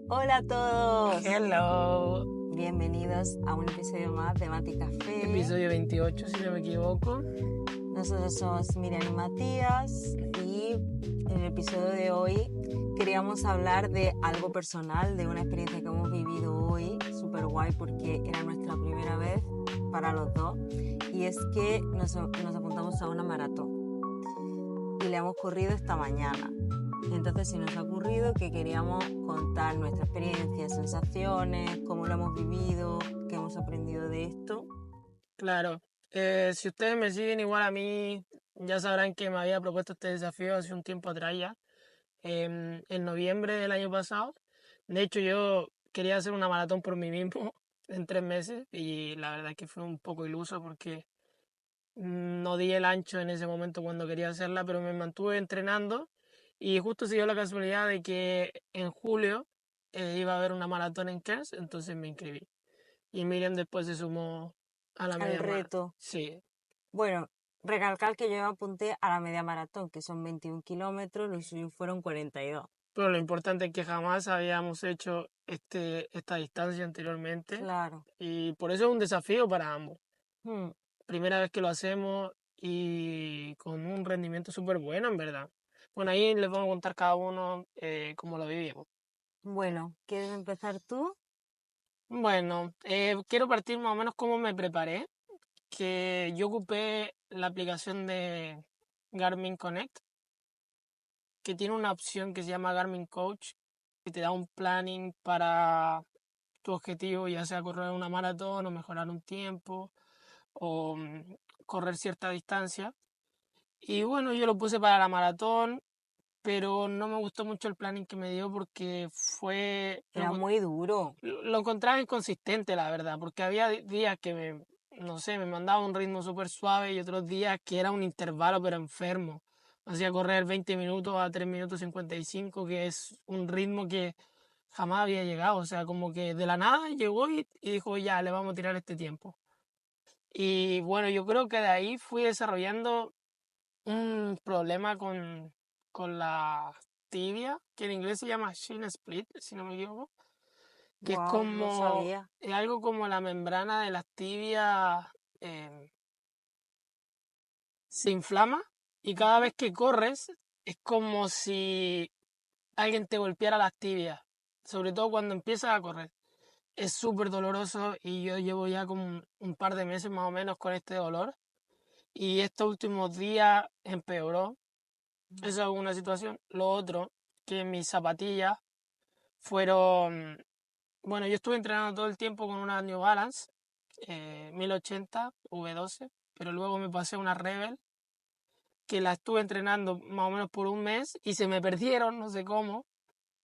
Hola a todos, Hello, bienvenidos a un episodio más de Mati Café. episodio 28 si no me equivoco. Nosotros somos Miriam y Matías y en el episodio de hoy queríamos hablar de algo personal, de una experiencia que hemos vivido hoy, súper guay porque era nuestra primera vez para los dos, y es que nos apuntamos a una maratón y la hemos corrido esta mañana. Entonces se nos ha ocurrido que queríamos contar nuestra experiencia, sensaciones, cómo lo hemos vivido, qué hemos aprendido de esto. Claro, si ustedes me siguen igual a mí, ya sabrán que me había propuesto este desafío hace un tiempo atrás ya, en noviembre del año pasado. De hecho, yo quería hacer una maratón por mí mismo en 3 meses y la verdad es que fue un poco iluso porque no di el ancho en ese momento cuando quería hacerla, pero me mantuve entrenando y justo se dio la casualidad de que en julio iba a haber una maratón en Kers, entonces me inscribí. Y Miriam después se sumó a la Al media maratón. reto. Sí, Bueno, recalcar que yo me apunté a la media maratón, que son 21 kilómetros, los suyos fueron 42. pero lo importante es que jamás habíamos hecho esta distancia anteriormente Claro. y por eso es un desafío para ambos. Hmm. Primera vez que lo hacemos y con un rendimiento súper bueno, en verdad. Bueno, ahí les vamos a contar cada uno cómo lo vivimos. Bueno, ¿quieres empezar tú? Bueno, quiero partir más o menos cómo me preparé, que yo ocupé la aplicación de Garmin Connect, que tiene una opción que se llama Garmin Coach, que te da un planning para tu objetivo, ya sea correr una maratón o mejorar un tiempo o correr cierta distancia. Y bueno, yo lo puse para la maratón, pero no me gustó mucho el planning que me dio porque Era muy duro. lo encontraba inconsistente, la verdad, porque había días que no sé, me mandaba un ritmo súper suave y otros días que era un intervalo pero enfermo. Hacía correr 20 minutos a 3 minutos 55, que es un ritmo que jamás había llegado. O sea, como que de la nada llegó y dijo, ya, le vamos a tirar este tiempo. Y bueno, yo creo que de ahí fui desarrollando un problema con la tibia, que en inglés se llama shin split, si no me equivoco, que es Wow, no como, sabía. es algo como la membrana de las tibias eh, se inflama y cada vez que corres es como si alguien te golpeara las tibias, sobre todo cuando empiezas a correr. Es súper doloroso y yo llevo ya como un par de meses más o menos con este dolor y estos últimos días empeoró. Esa es una situación. Lo otro, que mis zapatillas fueron... Bueno, yo estuve entrenando todo el tiempo con una New Balance 1080 V12, pero luego me pasé a una Rebel que la estuve entrenando más o menos por un mes y se me perdieron, no sé cómo.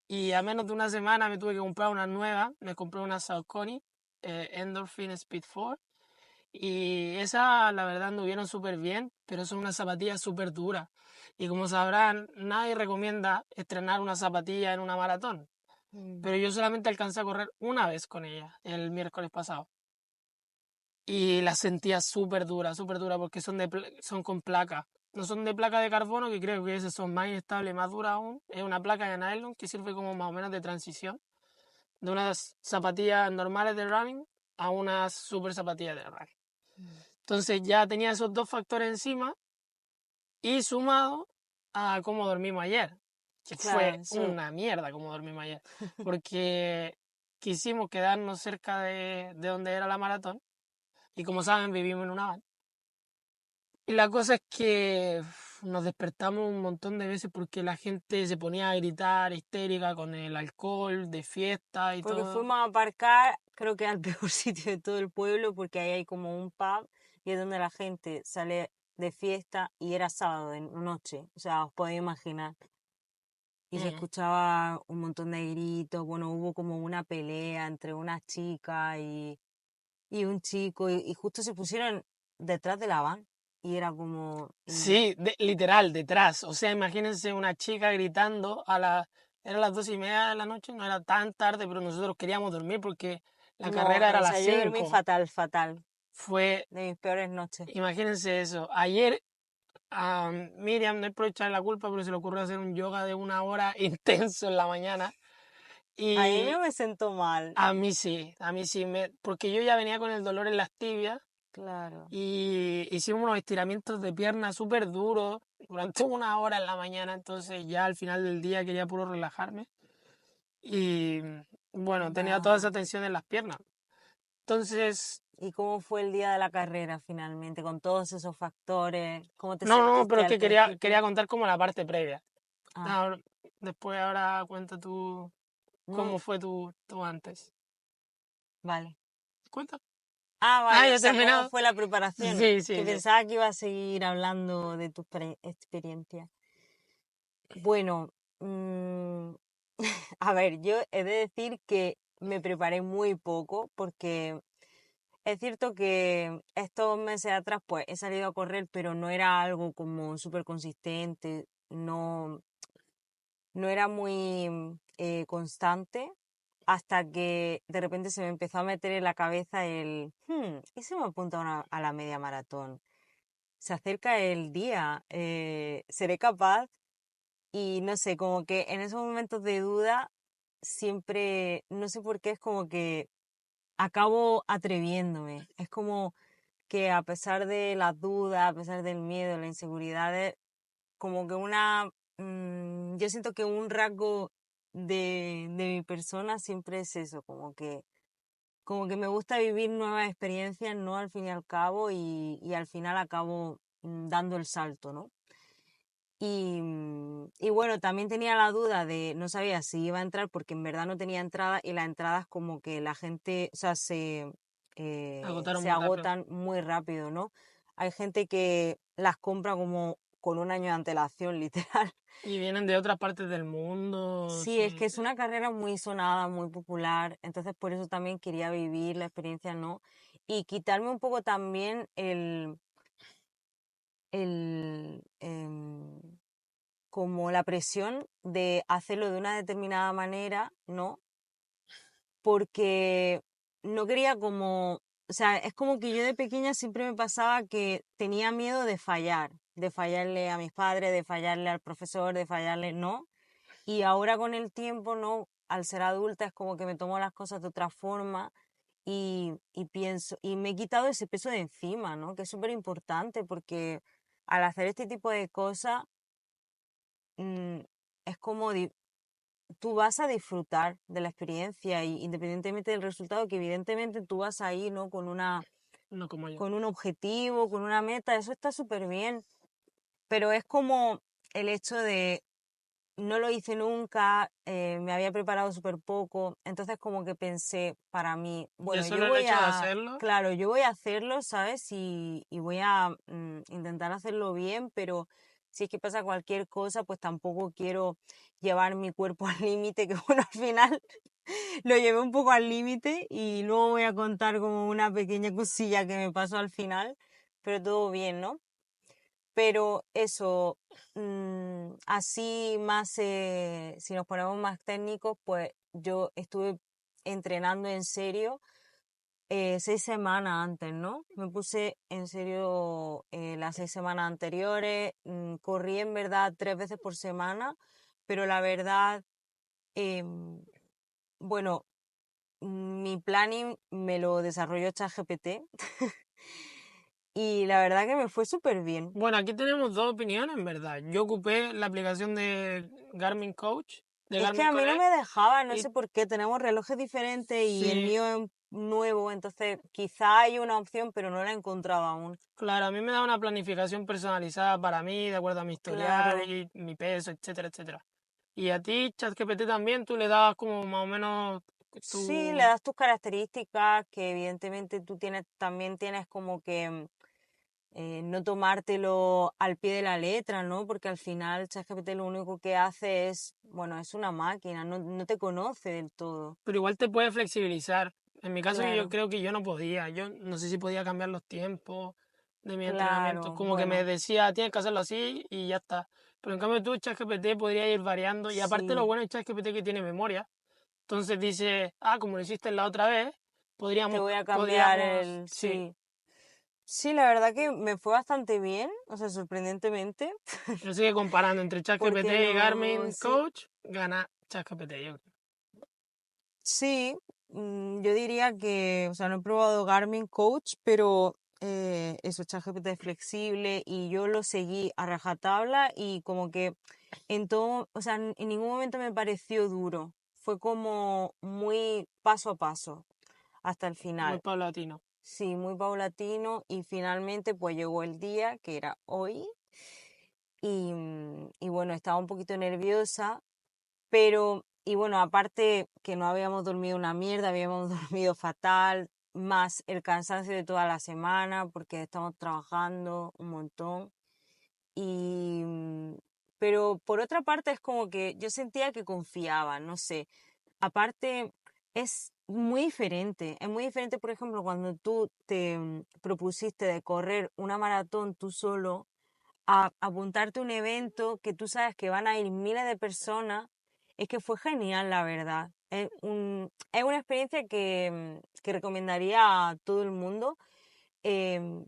Y a menos de una semana me tuve que comprar una nueva. Me compré una Saucony Endorphin Speed 4. Y esas, la verdad, anduvieron súper bien, pero son unas zapatillas súper duras. Y como sabrán, nadie recomienda estrenar una zapatilla en una maratón. Mm. Pero yo solamente alcancé a correr una vez con ella, el miércoles pasado. Y las sentía súper dura, porque son con placa. No son de placa de carbono, que creo que esas son más inestables, más duras aún. Es una placa de nylon que sirve como más o menos de transición de unas zapatillas normales de running a unas super zapatillas de running. Entonces ya tenía esos dos factores encima y sumado a cómo dormimos ayer, que Claro, fue eso. una mierda cómo dormimos ayer, porque quisimos quedarnos cerca de donde era la maratón y como saben vivimos en una van. Y la cosa es que nos despertamos un montón de veces porque la gente se ponía a gritar histérica con el alcohol de fiesta y Porque todo. fuimos a aparcar, creo que al peor sitio de todo el pueblo, porque ahí hay como un pub y es donde la gente sale de fiesta y era sábado de noche, o sea, os podéis imaginar. Y se Mm. escuchaba un montón de gritos, bueno, hubo como una pelea entre una chica y un chico y justo se pusieron detrás de la van y era como... Sí, literal, detrás. O sea, imagínense una chica gritando eran las 2:30 de la noche, no era tan tarde, pero nosotros queríamos dormir porque la No, carrera era a o las sea, yo dormí 5. fatal, fatal, Fue, de mis peores noches. imagínense eso. Ayer a Miriam, no es por echarle la culpa, pero se le ocurrió hacer un yoga de 1 hora intenso en la mañana. A mí Y no me siento mal. a mí sí, porque yo ya venía con el dolor en las tibias Claro. y hicimos unos estiramientos de pierna súper duros durante una hora en la mañana, entonces ya al final del día quería puro relajarme y bueno, tenía toda esa Nada. tensión en las piernas. Entonces, ¿Y cómo fue el día de la carrera finalmente, con todos esos factores? ¿Cómo te no, pero sentiste es al que quería principio? contar como la parte previa. Ah, Ahora- Después ahora cuenta tú no, cómo fue tu antes. vale. Cuenta. Ah, Ah, vale, o ya he sea, ¿cómo terminado. fue la preparación? Sí, Que sí, sí. pensaba que iba a seguir hablando de tu experiencia. Bueno, mm, a ver, yo he de decir que me preparé muy poco porque es cierto que estos meses atrás pues he salido a correr, pero no era algo como súper consistente, no era muy constante hasta que de repente se me empezó a meter en la cabeza ¿y si me apunto a la media maratón? Se acerca el día, ¿seré capaz? Y no sé, como que en esos momentos de duda siempre, no sé por qué, es como que acabo atreviéndome. Es como que a pesar de las dudas, a pesar del miedo, la inseguridad, como que yo siento que un rasgo de mi persona siempre es eso, como que me gusta vivir nuevas experiencias, ¿no? Al fin y al cabo, y al final acabo dando el salto, ¿no? Y bueno, también tenía la duda de, no sabía si iba a entrar porque en verdad no tenía entrada y las entradas como que la gente, o sea, Agotaron se muy rápido. agotan muy rápido, ¿no? Hay gente que las compra como con un año de antelación, literal. Y vienen de otras partes del mundo. Sí, es Sí. que es una carrera muy sonada, muy popular, entonces por eso también quería vivir la experiencia, ¿no? Y quitarme un poco también el como la presión de hacerlo de una determinada manera, ¿no? Porque no quería o sea, es como que yo de pequeña siempre me pasaba que tenía miedo de fallarle a mis padres, de fallarle al profesor, de fallarle, ¿no? Y ahora con el tiempo, ¿no? Al ser adulta es como que me tomo las cosas de otra forma y pienso, y me he quitado ese peso de encima, ¿no? Que es súper importante porque al hacer este tipo de cosas, mm, es como tú vas a disfrutar de la experiencia y independientemente del resultado, que evidentemente tú vas ahí, ¿no? No como yo. Con un objetivo, con una meta, eso está súper bien, pero es como el hecho de no lo hice nunca, me había preparado súper poco, entonces como que pensé para mí, Ya bueno, solo el hecho de hacerlo, claro, yo voy a hacerlo, ¿sabes? Y voy a intentar hacerlo bien, pero si es que pasa cualquier cosa, pues tampoco quiero llevar mi cuerpo al límite, que bueno, al final lo llevé un poco al límite y luego voy a contar como una pequeña cosilla que me pasó al final, pero todo bien, ¿no? Pero eso, así más, si nos ponemos más técnicos, pues yo estuve entrenando en serio 6 semanas antes, ¿no? Me puse en serio las 6 semanas anteriores, corrí en verdad 3 veces por semana, pero la verdad, em, bueno, mi planning me lo desarrolló ChatGPT y la verdad que me fue súper bien. bueno, aquí tenemos dos opiniones, en verdad. Yo ocupé la aplicación de Garmin Coach, de Es que Garmin a mí no Connect, me dejaba, no y sé por qué, tenemos relojes diferentes y el sí, mío es nuevo, entonces quizá hay una opción, pero no la he encontrado aún. claro, a mí me da una planificación personalizada para mí, de acuerdo a mi historial Claro, y mi peso, etcétera, etcétera. Y a ti, ChatGPT también, tú le dabas como más o menos sí, le tu... das tus características que evidentemente tú también tienes como que no tomártelo al pie de la letra, ¿no? Porque al final ChatGPT lo único que hace es, bueno, es una máquina, no te conoce del todo. Pero igual te puede flexibilizar. En mi caso yo Claro, creo que yo no podía. Yo no sé si podía cambiar los tiempos de mi entrenamiento. claro, Como que me bueno, decía, tienes que hacerlo así y ya está. Pero en cambio tú, ChatGPT, podría ir variando. Y aparte lo sí, bueno de ChatGPT es que tiene memoria. Entonces dice, ah, como lo hiciste la otra vez, te voy a cambiar podríamos, sí. sí. Sí, la verdad que me fue bastante bien, o sea, sorprendentemente, Así que comparando entre ChatGPT porque y no, Garmin sí, Coach, gana ChatGPT, yo creo. Sí, yo diría que, o sea, no he probado Garmin Coach, pero eso, ChatGPT es flexible y yo lo seguí a rajatabla y como que en todo, o sea, en ningún momento me pareció duro. Fue como muy paso a paso hasta el Muy final. paulatino. Sí, muy paulatino y finalmente pues llegó el día, que era hoy, y bueno, estaba un poquito nerviosa, pero, y bueno, aparte que no habíamos dormido una mierda, habíamos dormido fatal, más el cansancio de toda la semana, porque estamos trabajando un montón. Y, pero por otra parte es como que yo sentía que confiaba, no sé. Aparte, es muy diferente, por ejemplo, cuando tú te propusiste de correr una maratón tú solo, a apuntarte a un evento que tú sabes que van a ir miles de personas, es que fue genial, la verdad. Es una experiencia que recomendaría a todo el mundo.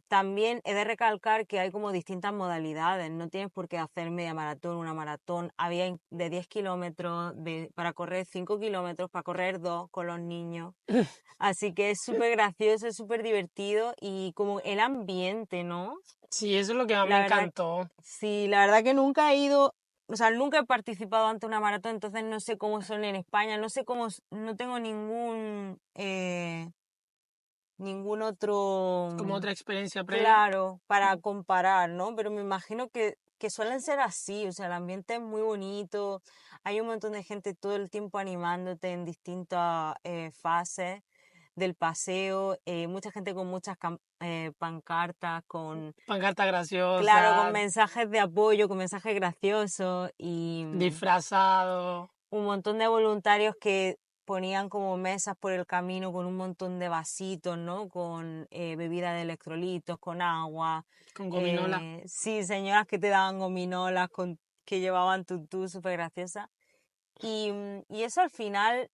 También he de recalcar que hay como distintas modalidades, no tienes por qué hacer media maratón, una maratón, había de 10 kilómetros, para correr 5 kilómetros, para correr 2 con los niños, así que es súper gracioso, es súper divertido y como el ambiente, ¿no? Sí, eso es lo que más me La verdad, encantó. sí, la verdad que nunca he ido, o sea, nunca he participado ante una maratón, entonces no sé cómo son en España, no sé cómo, no tengo ningún otro, Como otra experiencia previa. claro, para comparar, ¿no? Pero me imagino que suelen ser así, o sea, el ambiente es muy bonito, hay un montón de gente todo el tiempo animándote en distintas fases del paseo, mucha gente con muchas pancartas, con, Pancarta claro, con graciosa, mensajes de apoyo, con mensajes graciosos y disfrazado, un montón de voluntarios que ponían como mesas por el camino con un montón de vasitos, ¿no? Con bebida de electrolitos, con agua. con gominola. Sí, señoras que te daban gominolas, que llevaban tutú, súper graciosas. Y eso al final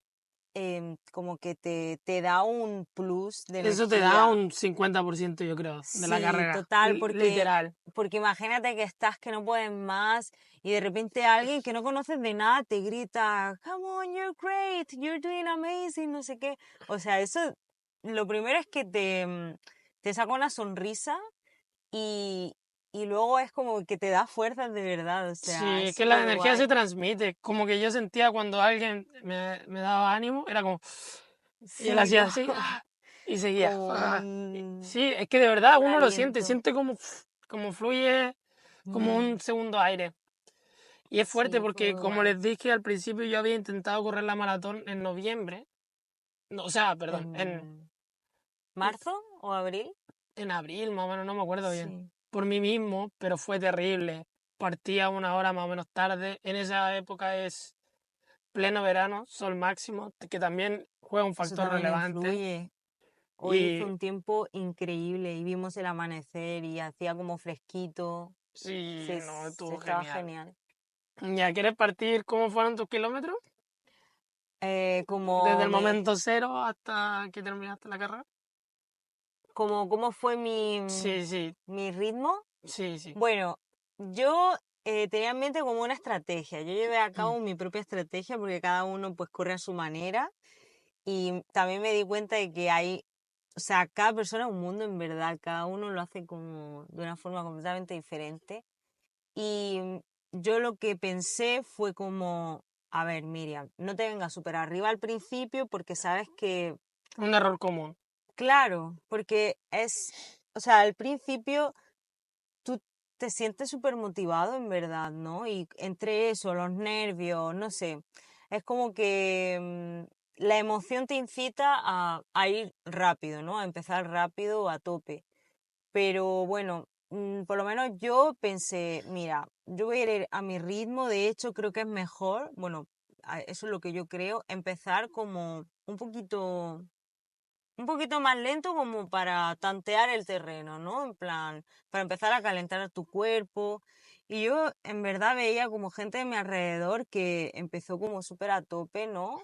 como que te da un plus de Eso te da energía. un 50% yo creo, de la Sí, carrera. total, Literal. porque imagínate que estás que no puedes más y de repente alguien que no conoces de nada te grita, Come on, you're great, you're doing amazing, no sé qué. O sea, eso, lo primero es que te saca una sonrisa y, y luego es como que te da fuerzas de verdad, o sea, Sí, es es que la súper energía se guay. transmite. Como que yo sentía cuando alguien me daba ánimo, era como... Y él Sí, hacía así, y seguía. como un, Sí, es que de verdad un uno lo siente, aliento. siente como fluye, como Mm, un segundo aire. Y es fuerte sí, fue porque, muy como guay. les dije al principio, yo había intentado correr la maratón en noviembre. No, o sea, perdón, ¿En marzo o abril? en abril más o menos, no me acuerdo bien. Sí. Por mí mismo, pero fue terrible. Partía una hora más o menos tarde. En esa época es pleno verano, sol máximo, que también juega un Eso factor también relevante. influye. Hoy hizo Y un tiempo increíble y vimos el amanecer y hacía como fresquito. sí, no, Se estuvo estaba genial. genial. ¿Ya quieres partir cómo fueron tus kilómetros? Desde Como el momento cero hasta que terminaste la carrera. cómo fue Sí, sí, mi ritmo. sí, sí. Bueno, yo tenía en mente como una estrategia. Yo llevé a cabo mi propia estrategia porque cada uno pues corre a su manera. Y también me di cuenta de que hay, o sea, cada persona es un mundo en verdad, cada uno lo hace como de una forma completamente diferente. Y yo lo que pensé fue como, a ver, Miriam, no te vengas súper arriba al principio porque sabes que, Un error común. claro, porque o sea, al principio tú te sientes súper motivado en verdad, ¿no? Y entre eso, los nervios, no sé, es como que la emoción te incita a ir rápido, ¿no? A empezar rápido, a tope. Pero bueno, por lo menos yo pensé, mira, yo voy a ir a mi ritmo, de hecho creo que es mejor, bueno, eso es lo que yo creo, empezar como un poquito más lento como para tantear el terreno, ¿no? En plan, para empezar a calentar tu cuerpo. Y yo en verdad veía como gente de mi alrededor que empezó como súper a tope, ¿no?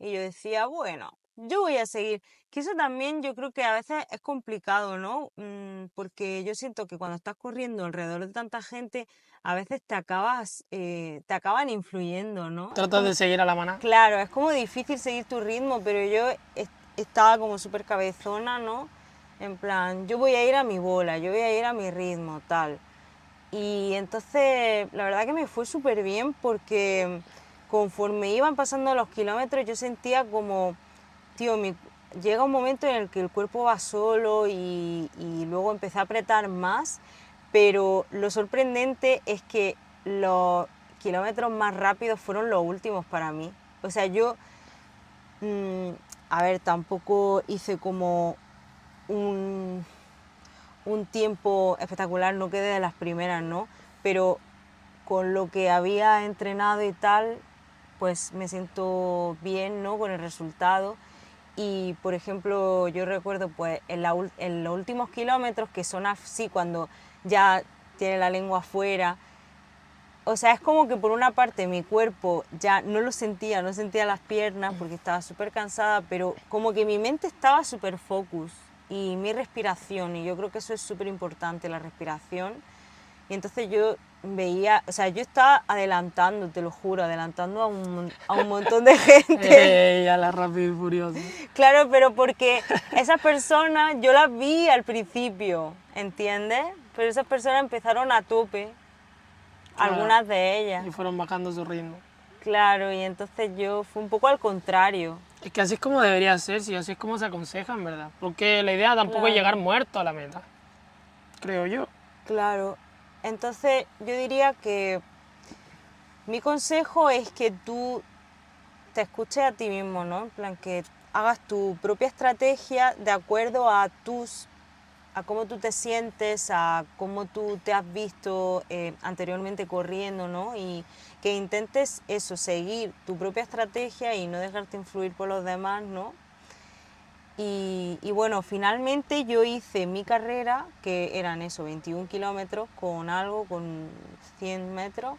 Y yo decía, bueno, yo voy a seguir. Que eso también yo creo que a veces es complicado, ¿no? Porque yo siento que cuando estás corriendo alrededor de tanta gente, a veces te acaban influyendo, ¿no? Es Tratas como, de seguir a la manada. claro, es como difícil seguir tu ritmo, pero yo estaba como súper cabezona, ¿no? En plan, yo voy a ir a mi bola, yo voy a ir a mi ritmo, tal. Y entonces, la verdad que me fue súper bien porque conforme iban pasando los kilómetros, yo sentía como, tío, llega un momento en el que el cuerpo va solo y luego empecé a apretar más, pero lo sorprendente es que los kilómetros más rápidos fueron los últimos para mí. O sea, yo, mm, a ver, tampoco hice como un un tiempo espectacular, no quedé de las primeras, ¿no? Pero con lo que había entrenado y tal, pues me siento bien, ¿no? Con el resultado. Y, por ejemplo, yo recuerdo, pues, en los últimos kilómetros, que son así, cuando ya tiene la lengua afuera, o sea, es como que por una parte mi cuerpo ya no lo sentía, no sentía las piernas porque estaba súper cansada, pero como que mi mente estaba súper focus y mi respiración, y yo creo que eso es súper importante, la respiración. Y entonces yo veía, o sea, yo estaba adelantando, te lo juro, adelantando a un montón de gente. A la Rápido y Furioso. Claro, pero porque esas personas yo las vi al principio, ¿entiendes? Pero esas personas empezaron a tope, Claro. algunas de ellas. Y fueron bajando su ritmo. Claro, y entonces yo fui un poco al contrario. Es que así es como debería ser, sí, así es como se aconseja, en verdad. Porque la idea tampoco es Claro. llegar muerto a la meta, creo yo. Claro. Entonces yo diría que mi consejo es que tú te escuches a ti mismo, ¿no? En plan, que hagas tu propia estrategia de acuerdo a cómo tú te sientes, a cómo tú te has visto anteriormente corriendo, ¿no? Y que intentes eso, seguir tu propia estrategia y no dejarte influir por los demás, ¿no? Y bueno, finalmente yo hice mi carrera, que eran eso, 21 kilómetros con algo, con 100 metros,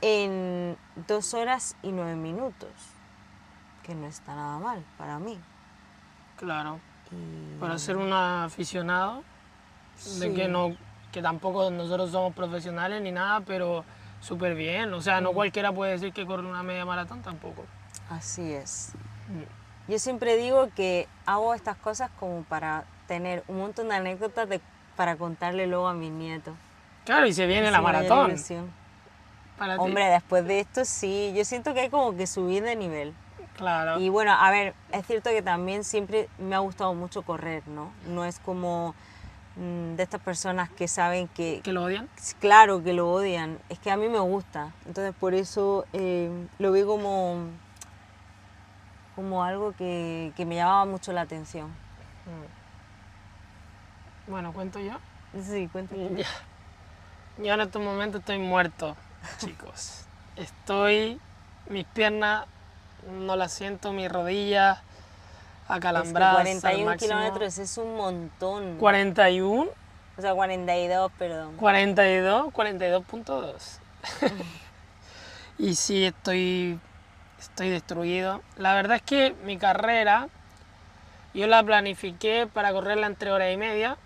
en 2 horas y 9 minutos, que no está nada mal para mí. Claro. Y... Para ser un aficionado, de sí. que tampoco nosotros somos profesionales ni nada, pero súper bien. O sea, no cualquiera puede decir que corre una media maratón tampoco. Así es. Yo siempre digo que hago estas cosas como para tener un montón de anécdotas para contarle luego a mis nietos. Claro, y se viene Es la mi mayor maratón. ilusión. Para ti. Hombre, después de esto sí, yo siento que hay como que subir de nivel. Claro. Y bueno, a ver, es cierto que también siempre me ha gustado mucho correr, ¿no? No es como de estas personas que saben que... ¿Que lo odian? Claro, que lo odian. Es que a mí me gusta. Entonces por eso lo veo como algo que me llamaba mucho la atención. Bueno, ¿cuento yo? Sí, cuéntame. Ya. Yo en estos momentos estoy muerto, chicos. Mis piernas no las siento, mis rodillas acalambradas. Es que 41 kilómetros es un montón. 41. O sea, 42, perdón. 42.2. Y sí, estoy destruido. La verdad es que mi carrera, yo la planifiqué para correrla entre hora y media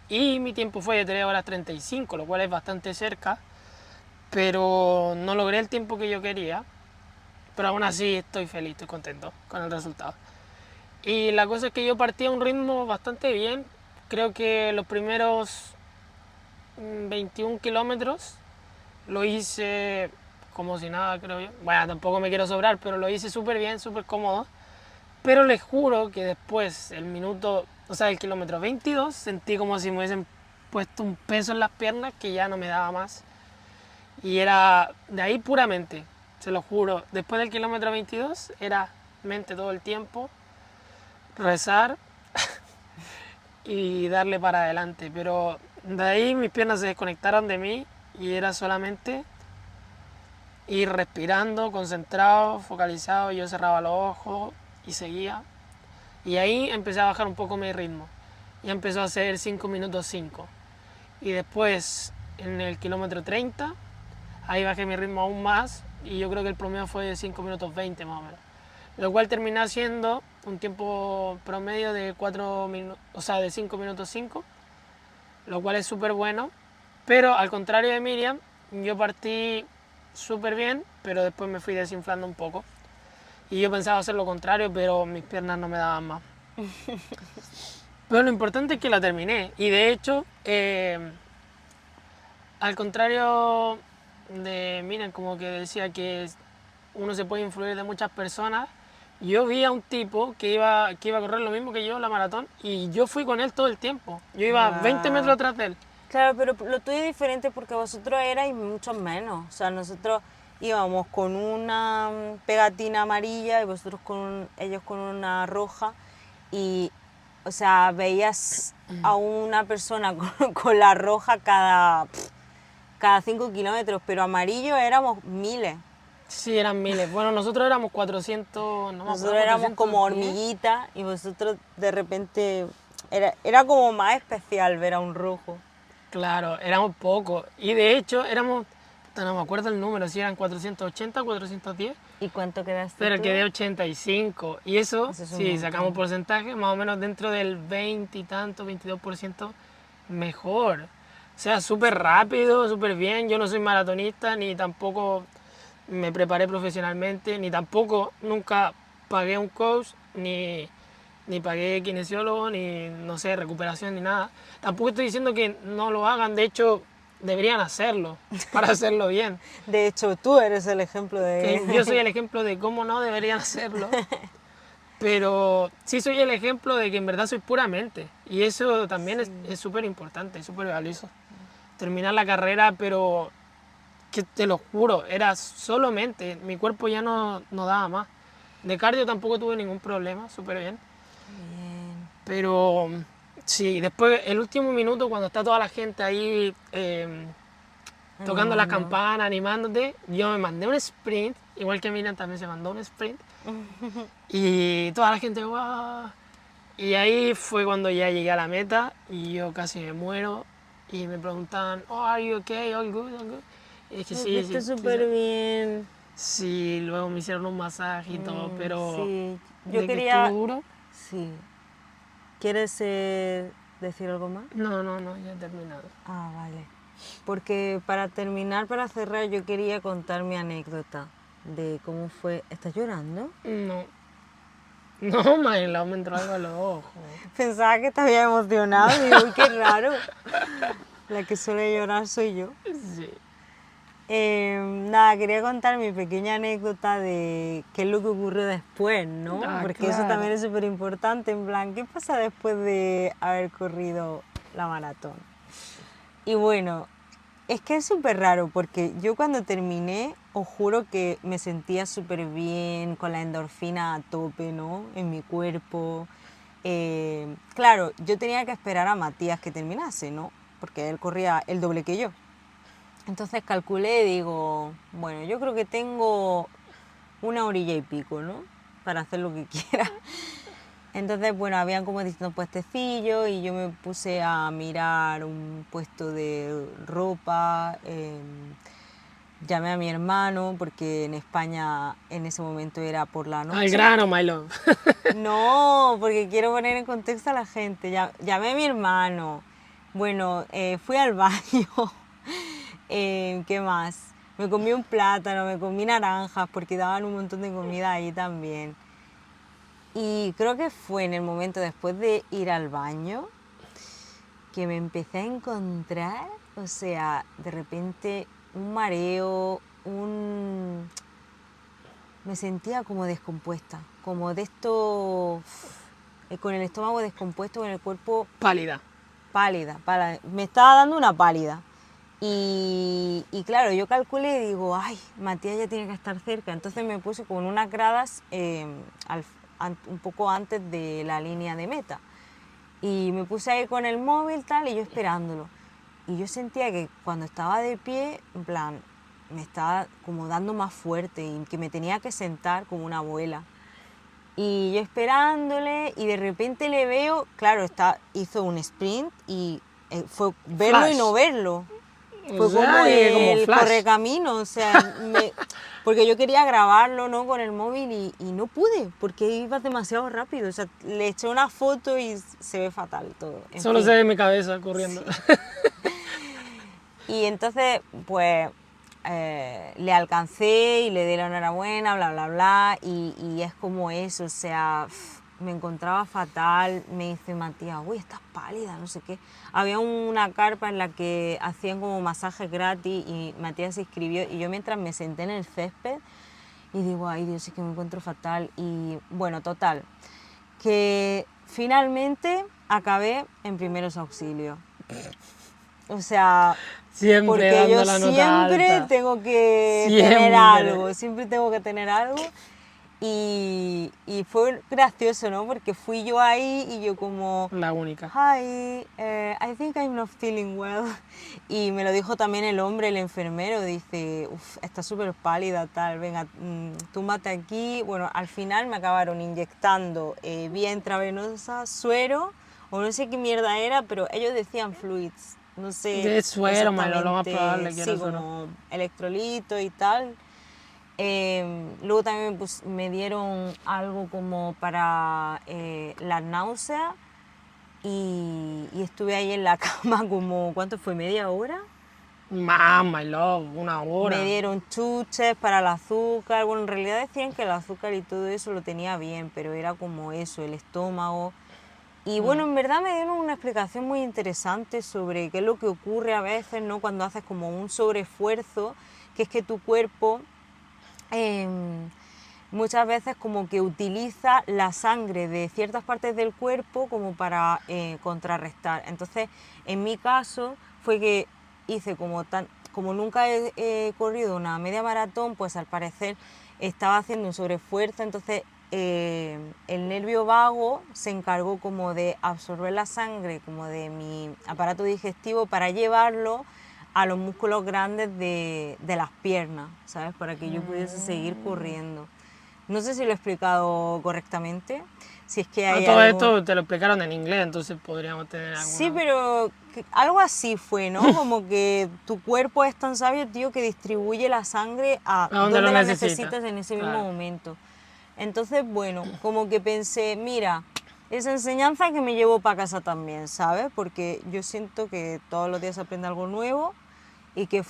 y mi tiempo fue de 3 horas 35, lo cual es bastante cerca, pero no logré el tiempo que yo quería, pero aún así estoy feliz, estoy contento con el resultado. Y la cosa es que yo partí a un ritmo bastante bien, creo que los primeros 21 kilómetros lo hice como si nada, creo yo. Bueno, tampoco me quiero sobrar, pero lo hice súper bien, súper cómodo. Pero les juro que después, el kilómetro 22, sentí como si me hubiesen puesto un peso en las piernas que ya no me daba más. Y era de ahí puramente, se lo juro. Después del kilómetro 22 era mente todo el tiempo, rezar y darle para adelante. Pero de ahí mis piernas se desconectaron de mí y era solamente ir respirando, concentrado, focalizado. Yo cerraba los ojos y seguía. Y ahí empecé a bajar un poco mi ritmo. Y empezó a ser 5 minutos 5. Y después, en el kilómetro 30, ahí bajé mi ritmo aún más. Y yo creo que el promedio fue de 5 minutos 20 más o menos. lo cual termina siendo un tiempo promedio de 4 minutos, o sea, de 5 minutos 5, lo cual es súper bueno. Pero al contrario de Miriam, yo partí súper bien, pero después me fui desinflando un poco. Y yo pensaba hacer lo contrario, pero mis piernas no me daban más. Pero lo importante es que la terminé. Y de hecho, al contrario de Miriam, como que decía que uno se puede influir de muchas personas, yo vi a un tipo que iba a correr lo mismo que yo, la maratón, y yo fui con él todo el tiempo. Yo iba 20 metros atrás de él. Claro, pero lo tuyo es diferente porque vosotros erais mucho menos. O sea, nosotros íbamos con una pegatina amarilla y vosotros ellos con una roja. Y, o sea, veías a una persona con la roja cada 5 kilómetros, pero amarillo éramos miles. Sí, eran miles. Bueno, nosotros éramos 400, no me Nosotros acuerdo, éramos como 410. hormiguitas y vosotros de repente... Era como más especial ver a un rojo. Claro, éramos pocos. Y de hecho, éramos, puta, no me acuerdo el número, si eran 480 o 410, ¿Y cuánto quedaste pero tú? quedé 85. Y eso, Eso es un si montón. sacamos porcentaje, más o menos dentro del 20 y tanto, 22% mejor. O sea, súper rápido, súper bien. Yo no soy maratonista, ni tampoco me preparé profesionalmente, ni tampoco nunca pagué un coach, ni pagué kinesiólogo, ni, no sé, recuperación, ni nada. Tampoco estoy diciendo que no lo hagan, de hecho, deberían hacerlo, para hacerlo bien. De hecho, tú eres el ejemplo de... Yo soy el ejemplo de cómo no deberían hacerlo, pero sí soy el ejemplo de que en verdad soy pura mente. Y eso también es súper importante, es súper valioso. Terminar la carrera, pero que te lo juro, era solo mente. Mi cuerpo ya no daba más. De cardio tampoco tuve ningún problema, súper bien. Bien. Pero sí, después el último minuto, cuando está toda la gente ahí tocando las Animando. campanas, animándote, yo me mandé un sprint, igual que Miriam también se mandó un sprint. Y toda la gente, ¡guau! Y ahí fue cuando ya llegué a la meta y yo casi me muero. Y me preguntaban, oh, are you okay? All good, all good. Y dije, sí, Está sí, súper bien. sí, luego me hicieron un masaje y todo, pero Sí, yo de que quería... estuvo duro, Sí. ¿Quieres decir algo más? no, ya he terminado. Ah, vale. Porque para terminar, para cerrar, yo quería contar mi anécdota de cómo fue... ¿Estás llorando? No, no, me entró algo a los ojos. Pensaba que te había emocionado y digo, uy, qué raro. La que suele llorar soy yo. Sí. Nada, quería contar mi pequeña anécdota de qué es lo que ocurrió después, ¿no? Ah, Porque eso claro. también es súper importante, en plan, ¿qué pasa después de haber corrido la maratón? Y bueno, es que es súper raro porque yo cuando terminé, os juro que me sentía súper bien, con la endorfina a tope, ¿no? En mi cuerpo. Claro, yo tenía que esperar a Matías que terminase, ¿no? Porque él corría el doble que yo. Entonces calculé y digo, bueno, yo creo que tengo 1 horilla y pico, ¿no? Para hacer lo que quiera. Entonces, bueno, habían como distintos puestecillos y yo me puse a mirar un puesto de ropa. Llamé a mi hermano porque en España en ese momento era por la noche. Al grano, my love. No, porque quiero poner en contexto a la gente. Llamé a mi hermano. Bueno, fui al baño. ¿Qué más? Me comí un plátano, me comí naranjas porque daban un montón de comida ahí también. Y creo que fue en el momento después de ir al baño que me empecé a encontrar, o sea, de repente un mareo, me sentía como descompuesta, como de esto, con el estómago descompuesto, con el cuerpo Pálida. pálida. Me estaba dando una pálida. Y claro, yo calculé y digo, ay, Matías ya tiene que estar cerca. Entonces me puse con unas gradas un poco antes de la línea de meta. Y me puse ahí con el móvil tal y yo esperándolo. Y yo sentía que cuando estaba de pie, en plan, me estaba como dando más fuerte y que me tenía que sentar como una abuela. Y yo esperándole y de repente le veo, claro, hizo un sprint y fue verlo Flash. y no verlo. O Fue sea, como como el Flash. correcamino, o sea, Porque yo quería grabarlo, ¿no? Con el móvil y no pude, porque iba demasiado rápido. O sea, le eché una foto y se ve fatal todo. En Solo fin. se ve mi cabeza corriendo. Sí. Y entonces, pues, le alcancé y le di la enhorabuena, bla, bla, bla, y es como eso, o sea, me encontraba fatal, me dice Matías, uy, estás pálida, no sé qué. Había una carpa en la que hacían como masajes gratis y Matías se inscribió y yo mientras me senté en el césped y digo, ay Dios, es que me encuentro fatal. Y bueno, total, que finalmente acabé en primeros auxilios. O sea, Siempre porque dando yo la nota siempre alta. tengo que tener Siempre. algo, siempre tengo que tener algo. Y fue gracioso, ¿no? Porque fui yo ahí y yo como, La única. hi, I think I'm not feeling well. Y me lo dijo también el hombre, el enfermero, dice, uff, está súper pálida, tal, venga, túmbate aquí. Bueno, al final me acabaron inyectando vía intravenosa, suero, o no sé qué mierda era, pero ellos decían fluids, no sé De suero, malo, lo más probable exactamente, que sí, era suero. como electrolito y tal. Luego también me dieron algo como para la náusea y estuve ahí en la cama como, ¿cuánto fue? ¿Media hora? My love, una hora. Me dieron chuches para el azúcar. Bueno, en realidad decían que el azúcar y todo eso lo tenía bien, pero era como eso, el estómago. Y bueno, en verdad me dieron una explicación muy interesante sobre qué es lo que ocurre a veces, ¿no? Cuando haces como un sobreesfuerzo, que es que tu cuerpo muchas veces como que utiliza la sangre de ciertas partes del cuerpo como para contrarrestar. Entonces, en mi caso fue que hice como nunca he corrido una media maratón, pues al parecer estaba haciendo un sobreesfuerzo, entonces el nervio vago se encargó como de absorber la sangre como de mi aparato digestivo para llevarlo a los músculos grandes de las piernas, ¿sabes? Para que yo pudiese seguir corriendo. No sé si lo he explicado correctamente, si es que A hay todo algo... esto te lo explicaron en inglés, entonces podríamos tener Sí, alguna... pero algo así fue, ¿no? Como que tu cuerpo es tan sabio, tío, que distribuye la sangre a A donde lo donde la necesitas. necesitas en ese mismo Claro. momento. Entonces, bueno, como que pensé, mira, esa enseñanza que me llevo para casa también, ¿sabes? Porque yo siento que todos los días aprende algo nuevo y que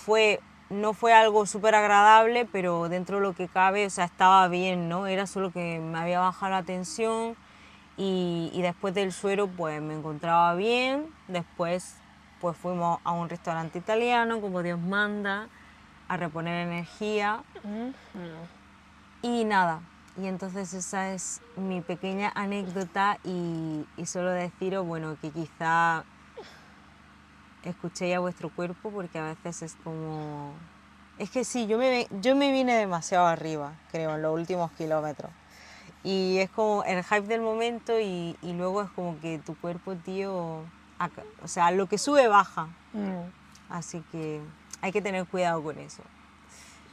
no fue algo súper agradable, pero dentro de lo que cabe, o sea, estaba bien, ¿no? Era solo que me había bajado la tensión y después del suero pues me encontraba bien. Después pues fuimos a un restaurante italiano, como Dios manda, a reponer energía y nada. Y entonces esa es mi pequeña anécdota y solo deciros, bueno, que quizá escuchéis a vuestro cuerpo porque a veces es como... Es que sí, yo me vine demasiado arriba, creo, en los últimos kilómetros. Y es como el hype del momento y luego es como que tu cuerpo, tío, o sea, lo que sube baja. Así que hay que tener cuidado con eso.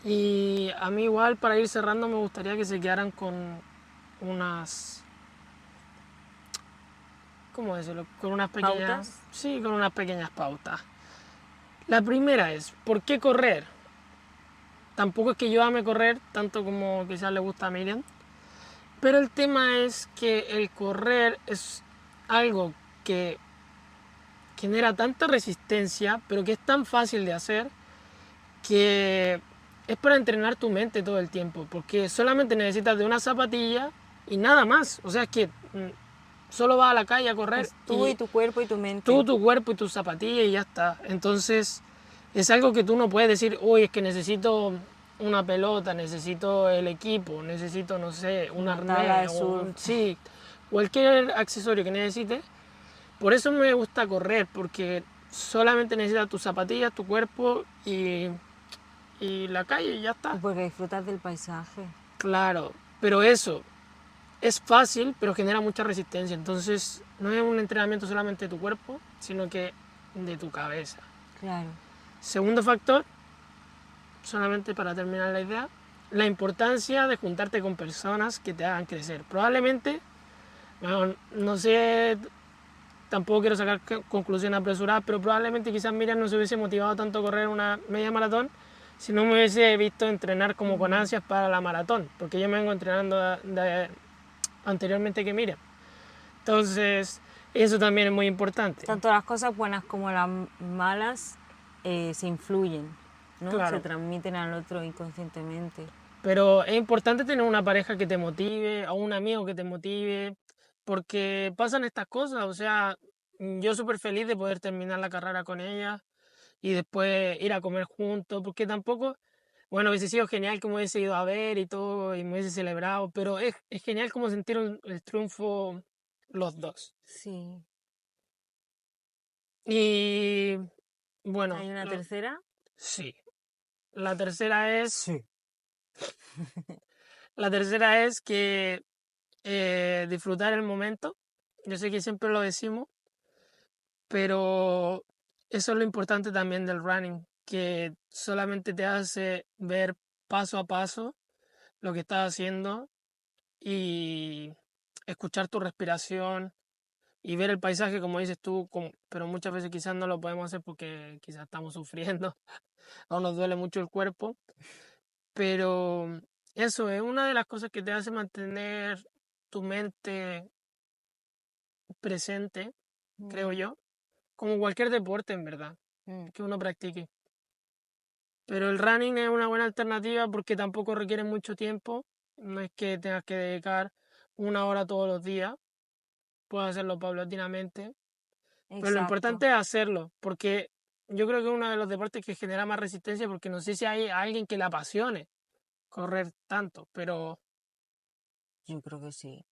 Y a mí igual, para ir cerrando, me gustaría que se quedaran con unas... ¿Cómo decirlo? Con unas pequeñas... ¿Pautas? Sí, con unas pequeñas pautas. La primera es, ¿por qué correr? Tampoco es que yo ame correr, tanto como quizás le gusta a Miriam. Pero el tema es que el correr es algo que genera tanta resistencia, pero que es tan fácil de hacer, que es para entrenar tu mente todo el tiempo, porque solamente necesitas de una zapatilla y nada más. O sea, es que solo vas a la calle a correr Es tú y tu cuerpo y tu mente. tú, tu cuerpo y tus zapatillas y ya está. Entonces, es algo que tú no puedes decir, uy, es que necesito una pelota, necesito el equipo, necesito, no sé, un Una tabla de arnés, surf. sí, cualquier accesorio que necesites. Por eso me gusta correr, porque solamente necesitas tus zapatillas, tu cuerpo y la calle y ya está. Y porque disfrutas del paisaje. Claro, pero eso es fácil, pero genera mucha resistencia. Entonces, no es un entrenamiento solamente de tu cuerpo, sino que de tu cabeza. Claro. Segundo factor, solamente para terminar la idea, la importancia de juntarte con personas que te hagan crecer. Probablemente, bueno, no sé, tampoco quiero sacar conclusiones apresuradas, pero probablemente quizás Miriam no se hubiese motivado tanto a correr una media maratón si no me hubiese visto entrenar como con ansias para la maratón, porque yo me vengo entrenando anteriormente que Miriam. Entonces, eso también es muy importante. Tanto las cosas buenas como las malas se influyen, ¿no? Claro. Se transmiten al otro inconscientemente. Pero es importante tener una pareja que te motive, o un amigo que te motive, porque pasan estas cosas. O sea, yo súper feliz de poder terminar la carrera con ella y después ir a comer juntos, porque tampoco, bueno, hubiese sido genial que me hubiese ido a ver y todo, y me hubiese celebrado, pero es genial como sentir el triunfo los dos. Sí. Y bueno, ¿Hay una tercera? sí. La tercera es, Sí. la tercera es que disfrutar el momento. Yo sé que siempre lo decimos, pero eso es lo importante también del running, que solamente te hace ver paso a paso lo que estás haciendo y escuchar tu respiración y ver el paisaje, como dices tú, pero muchas veces quizás no lo podemos hacer porque quizás estamos sufriendo o nos duele mucho el cuerpo, pero eso es una de las cosas que te hace mantener tu mente presente, creo yo, como cualquier deporte en verdad que uno practique. Pero el running es una buena alternativa porque tampoco requiere mucho tiempo, no es que tengas que dedicar 1 hora todos los días, puedes hacerlo paulatinamente, pero lo Exacto. importante es hacerlo, porque yo creo que es uno de los deportes que genera más resistencia, porque no sé si hay alguien que le apasione correr tanto, pero Yo creo que sí.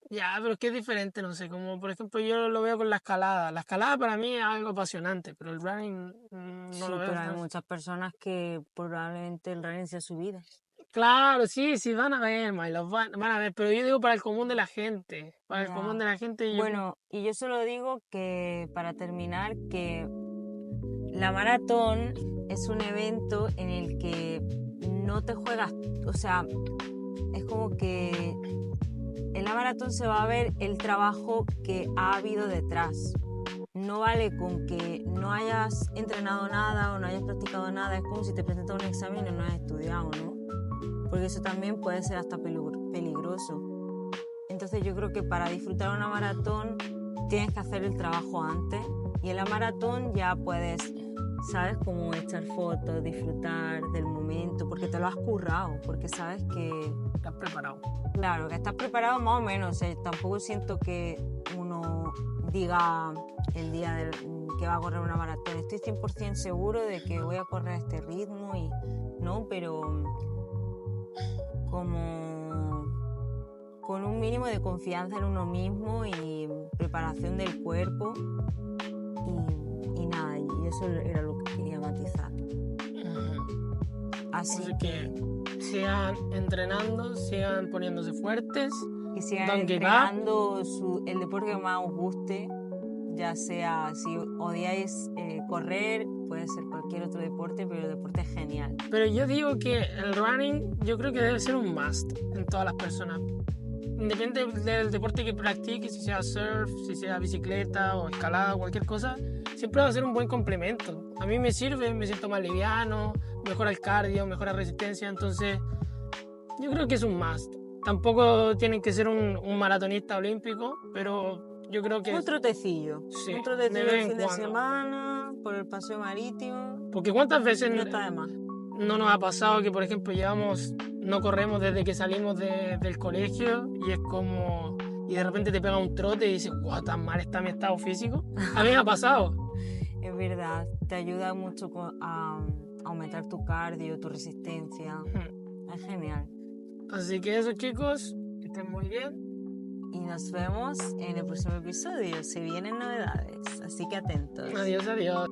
ya, pero es que es diferente, no sé, como por ejemplo yo lo veo con la escalada. La escalada para mí es algo apasionante, pero el running no lo Sí, veo. pero hay muchas personas que probablemente el running sea su vida. Claro, sí, sí, van a ver, May, van a ver, pero yo digo para el común de la gente, para el común Ya. de la gente, Bueno, y yo solo digo que para terminar que la maratón es un evento en el que no te juegas, o sea, es como que en la maratón se va a ver el trabajo que ha habido detrás. No vale con que no hayas entrenado nada o no hayas practicado nada, es como si te presentas un examen y no has estudiado, ¿no? Porque eso también puede ser hasta peligroso. Entonces yo creo que para disfrutar una maratón tienes que hacer el trabajo antes y en la maratón ya puedes, ¿sabes? Como echar fotos, disfrutar del momento, porque te lo has currado, porque sabes que... estás preparado. Claro, que estás preparado más o menos. Tampoco siento que uno diga el día que va a correr una maratón. Estoy 100% seguro de que voy a correr a este ritmo y no, pero como con un mínimo de confianza en uno mismo y preparación del cuerpo y nada, y eso era lo que quería matizar. Así que sigan entrenando, sigan poniéndose fuertes y sigan don't give up. entrenando el deporte que más os guste, ya sea si odiáis correr, puede ser cualquier otro deporte, pero el deporte es genial. Pero yo digo que el running yo creo que debe ser un must en todas las personas. Independiente del deporte que practiques, si sea surf, si sea bicicleta o escalada, cualquier cosa, siempre va a ser un buen complemento. A mí me sirve, me siento más liviano, mejora el cardio, mejora la resistencia, entonces yo creo que es un must. Tampoco tienen que ser un maratonista olímpico, pero yo creo que... Un trotecillo. Sí, un trotecillo de vez el en fin de cuando. semana, por el paseo marítimo. Porque cuántas veces No está de más. no nos ha pasado que, por ejemplo, no corremos desde que salimos del colegio y es como... Y de repente te pega un trote y dices, wow, tan mal está mi estado físico. A mí me ha pasado. Es verdad, te ayuda mucho a aumentar tu cardio, tu resistencia. Es genial. Así que eso, chicos, que estén muy bien. Y nos vemos en el próximo episodio. Se vienen novedades, así que atentos. Adiós, adiós.